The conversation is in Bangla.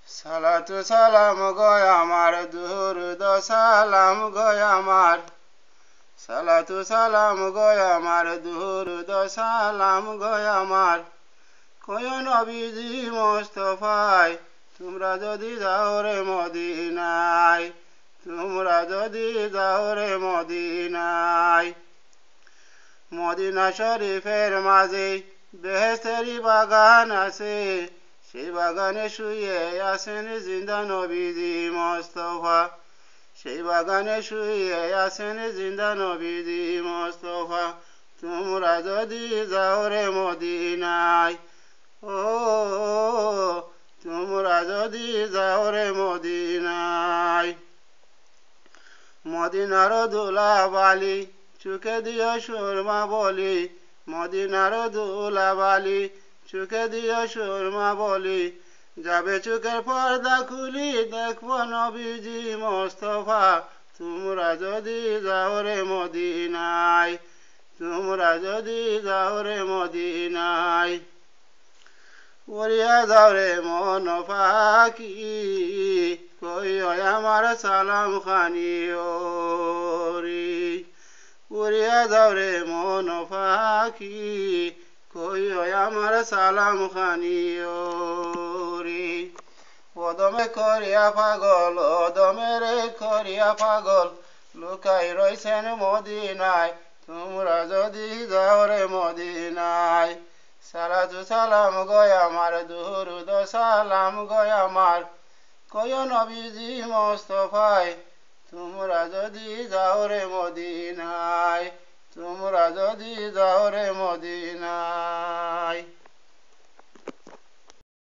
সালাতু সালাম গয় আমার দুরুদ সালাম গয় আমার সালাতু সালাম গয় আমার দুরুদ সালাম গয় আমার কয় নবীজি মোস্তফায় তোমরা যদি যাও রে মদিনায় তোমরা যদি যাও রে মদিনায় মদিনা শরীফের মাঝে বেহেশতেরি বাগান আছে সেই বাগানে শুয়ে আছেন জিন্দা নবীজি মোস্তফা সেই বাগানে শুয়ে আছেন জিন্দা নবীজি মোস্তফা তোমরা যদি যাও রে মদিনায় ও তোমরা যদি যাও রে মদিনায় মদিনার দুলা বালি চুকে দিও সুরমা বলি মদিনার দুলা বালি চুকে দিও সুরমা বলি যাবে চুকের পর্দা খুলি দেখবো নবীজি মোস্তফা তোমরা যদি যাও রে মদিনায় তোমরা যদি যাও রে মদিনায় উড়িয়া যাও রে মন পাখি কই আমার সালাম খানি উড়িয়া যাও রে মন পাখি কই আমার সালাম খানি ওদমে করিয়া পাগল ওদমে রে করিয়া পাগল লুকাই রইছেন মদিনায় তোমরা যদি যাও রে মদিনায় সালাতু সালাম গয় আমার দুরুদ সালাম গয় আমার কয় নবীজি মোস্তফায় তোমরা যদি যাও রে মদিনায় তোমরা যদি যাও রে মদিনায়।